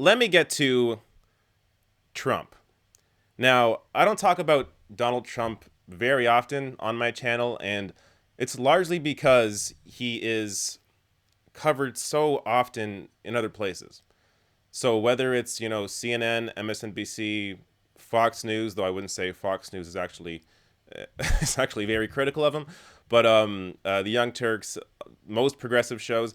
let me get to Trump. Now, I don't talk about Donald Trump very often on my channel, and it's largely because he is covered so often in other places. So whether it's, CNN, MSNBC, Fox News, though I wouldn't say Fox News is actually is actually very critical of him, but the Young Turks, most progressive shows,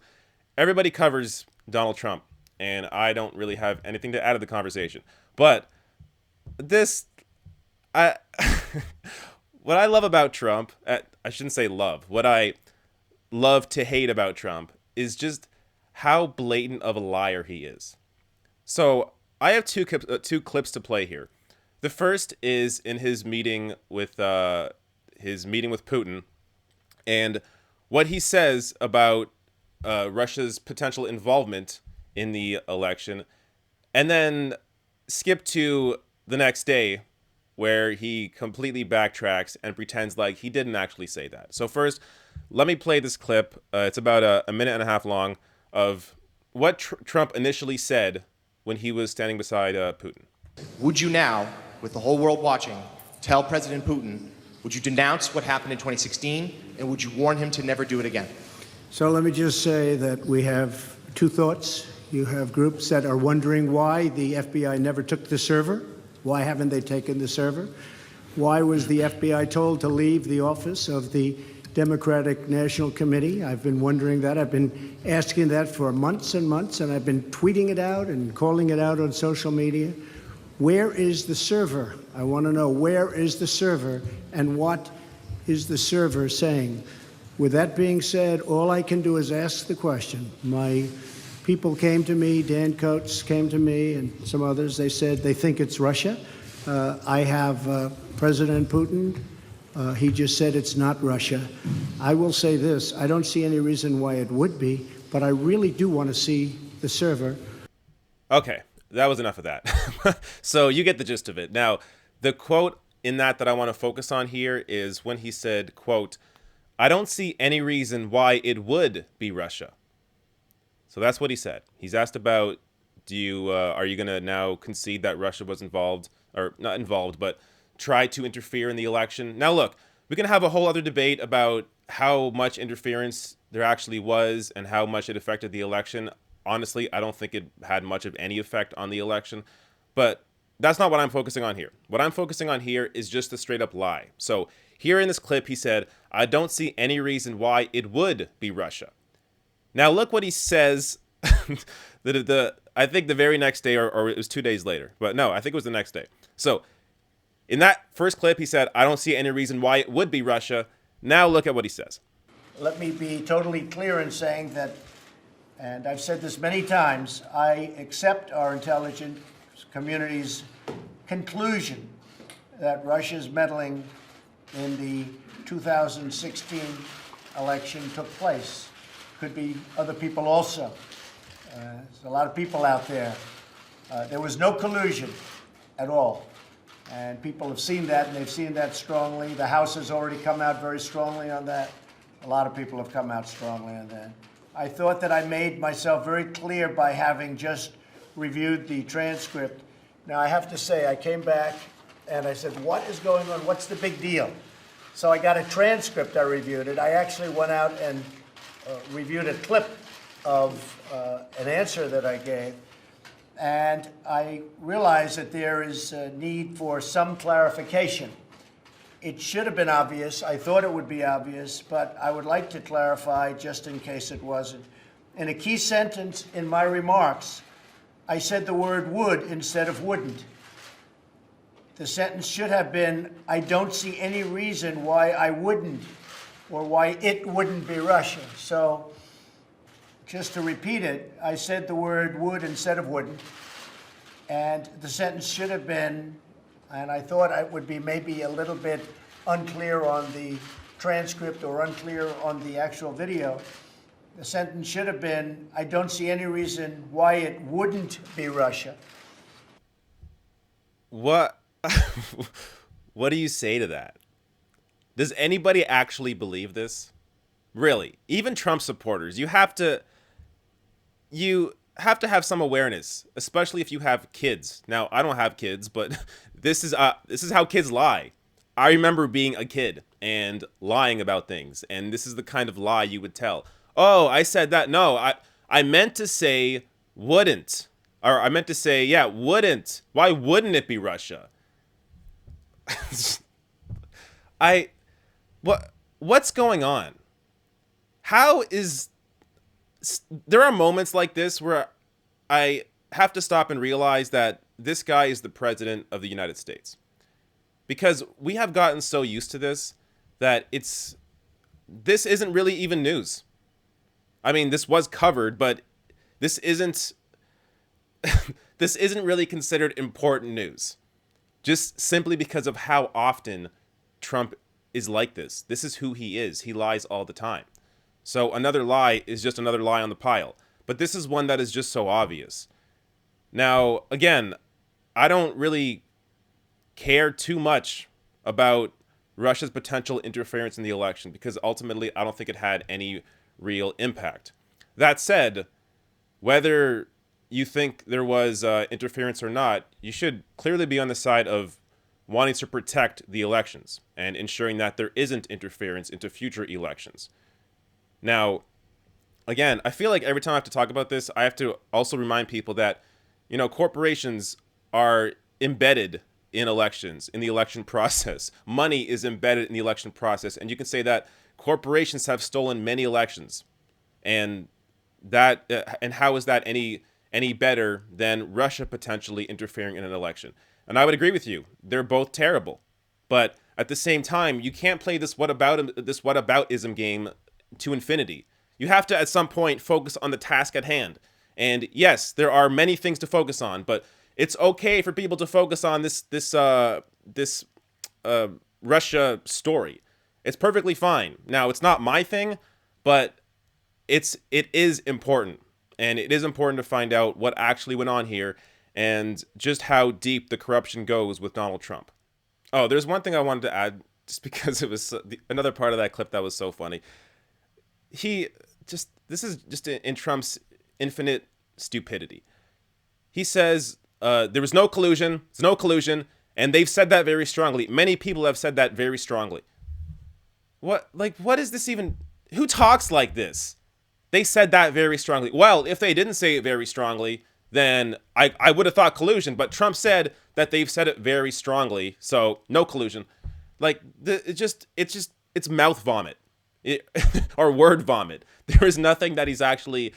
everybody covers Donald Trump, and I don't really have anything to add to the conversation. But this, I, what I love about Trump, I shouldn't say love. What I love to hate about Trump is just how blatant of a liar he is. So I have two clips to play here. The first is in his meeting with Putin, and what he says about Russia's potential involvement in the election, and then skip to the next day where he completely backtracks and pretends like he didn't actually say that. So first, let me play this clip. It's about a minute and a half long of what Trump initially said when he was standing beside Putin. Would you now, with the whole world watching, tell President Putin, would you denounce what happened in 2016, and would you warn him to never do it again? So let me just say that we have two thoughts. You have groups that are wondering why the FBI never took the server. Why haven't they taken the server? Why was the FBI told to leave the office of the Democratic National Committee? I've been wondering that. I've been asking that for months and months, and I've been tweeting it out and calling it out on social media. Where is the server? I want to know, where is the server, and what is the server saying? With that being said, all I can do is ask the question. My people came to me, Dan Coates came to me, and some others. They said they think it's Russia. I have President Putin. He just said it's not Russia. I will say this. I don't see any reason why it would be, but I really do want to see the server. Okay, that was enough of that. So you get the gist of it. Now, the quote in that I want to focus on here is when he said, quote, "I don't see any reason why it would be Russia." So that's what he said. He's asked about, are you going to now concede that Russia was involved, or not involved, but try to interfere in the election? Now, look, we can have a whole other debate about how much interference there actually was and how much it affected the election. Honestly, I don't think it had much of any effect on the election, but that's not what I'm focusing on here. What I'm focusing on here is just a straight up lie. So here in this clip, he said, "I don't see any reason why it would be Russia." Now look what he says. I think the very next day, or it was 2 days later, but no, I think it was the next day. So in that first clip, he said, "I don't see any reason why it would be Russia." Now look at what he says. Let me be totally clear in saying that, and I've said this many times, I accept our intelligence community's conclusion that Russia's meddling in the 2016 election took place. Could be other people also. There's a lot of people out there. There was no collusion at all. And people have seen that, and they've seen that strongly. The House has already come out very strongly on that. A lot of people have come out strongly on that. I thought that I made myself very clear by having just reviewed the transcript. Now, I have to say, I came back and I said, what is going on? What's the big deal? So I got a transcript, I reviewed it. I actually went out and reviewed a clip of an answer that I gave. And I realized that there is a need for some clarification. It should have been obvious. I thought it would be obvious, but I would like to clarify just in case it wasn't. In a key sentence in my remarks, I said the word would instead of wouldn't. The sentence should have been, "I don't see any reason why I wouldn't, or why it wouldn't be Russia." So just to repeat it, I said the word would instead of wouldn't. And the sentence should have been, and I thought it would be maybe a little bit unclear on the transcript or unclear on the actual video. The sentence should have been, "I don't see any reason why it wouldn't be Russia." What? What do you say to that? Does anybody actually believe this? Really? Even Trump supporters, you have to... have to have some awareness, especially if you have kids. Now, I don't have kids, but this is how kids lie. I remember being a kid and lying about things, and this is the kind of lie you would tell. Oh, I said that. No, I meant to say wouldn't. Or I meant to say, yeah, wouldn't. Why wouldn't it be Russia? I what's going on? How is there are moments like this where I have to stop and realize that this guy is the president of the United States. Because we have gotten so used to this that this isn't really even news. I mean, this was covered, but this isn't this isn't really considered important news. Just simply because of how often Trump is like this. This is who he is. He lies all the time. So another lie is just another lie on the pile. But this is one that is just so obvious. Now, again, I don't really care too much about Russia's potential interference in the election because ultimately I don't think it had any real impact. That said, whether you think there was interference or not, you should clearly be on the side of wanting to protect the elections and ensuring that there isn't interference into future elections. Now, again, I feel like every time I have to talk about this, I have to also remind people that, corporations are embedded in elections, in the election process. Money is embedded in the election process. And you can say that corporations have stolen many elections. And how is that any better than Russia potentially interfering in an election? And I would agree with you. They're both terrible. But at the same time, you can't play this whataboutism game to infinity. You have to, at some point, focus on the task at hand. And yes, there are many things to focus on, but it's okay for people to focus on this Russia story. It's perfectly fine. Now, it's not my thing, but it is important. And it is important to find out what actually went on here and just how deep the corruption goes with Donald Trump. Oh, there's one thing I wanted to add, just because it was another part of that clip that was so funny. This is just in Trump's infinite stupidity. He says there was no collusion, there's no collusion, and they've said that very strongly. Many people have said that very strongly. What is this even? Who talks like this? They said that very strongly. Well, if they didn't say it very strongly, then I would have thought collusion, but Trump said that they've said it very strongly, so no collusion. It's mouth vomit. Or word vomit. There is nothing that he's actually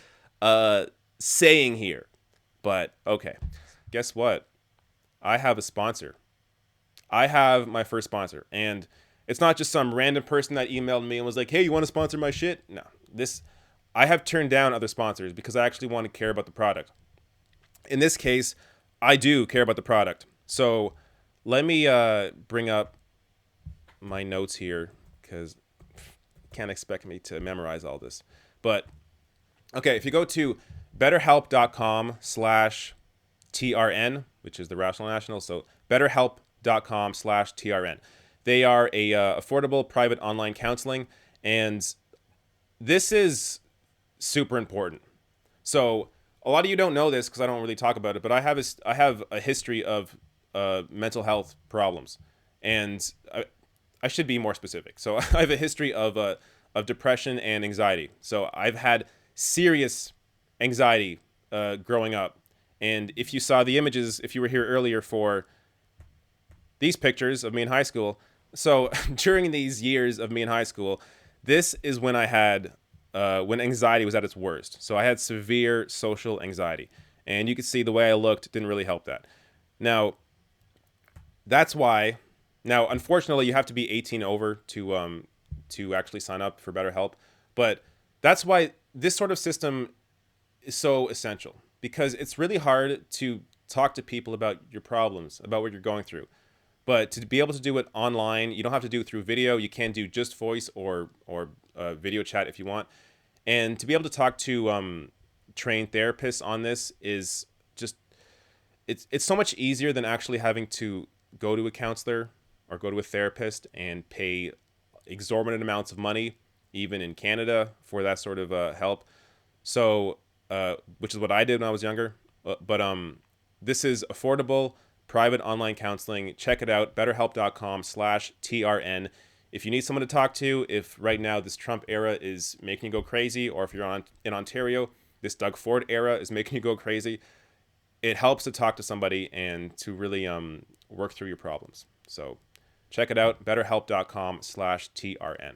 saying here. But okay, guess what? I have a sponsor. I have my first sponsor, and it's not just some random person that emailed me and was like, "Hey, you want to sponsor my shit?" No, I have turned down other sponsors because I actually want to care about the product. In this case, I do care about the product. So let me bring up my notes here because can't expect me to memorize all this. But okay, if you go to betterhelp.com/TRN, which is the Rational National, so betterhelp.com/TRN. They are a affordable private online counseling, and this is super important. So a lot of you don't know this because I don't really talk about it, but I have a history of mental health problems, and I should be more specific. So I have a history of depression and anxiety. So I've had serious anxiety growing up. And if you saw the images, if you were here earlier for these pictures of me in high school, so during these years of me in high school, this is when I had when anxiety was at its worst. So I had severe social anxiety, and you could see the way I looked didn't really help that. Now, that's why. Now, unfortunately, you have to be 18 over to actually sign up for BetterHelp, but that's why this sort of system is so essential, because it's really hard to talk to people about your problems, about what you're going through. But to be able to do it online, you don't have to do it through video. You can do just voice or video chat if you want. And to be able to talk to trained therapists on this is just, it's so much easier than actually having to go to a counselor or go to a therapist and pay exorbitant amounts of money, even in Canada, for that sort of help. So which is what I did when I was younger. But this is affordable private online counseling. Check it out, betterhelp.com/TRN. If you need someone to talk to, if right now this Trump era is making you go crazy, or if you're in Ontario, this Doug Ford era is making you go crazy, it helps to talk to somebody and to really work through your problems. So check it out, betterhelp.com/TRN.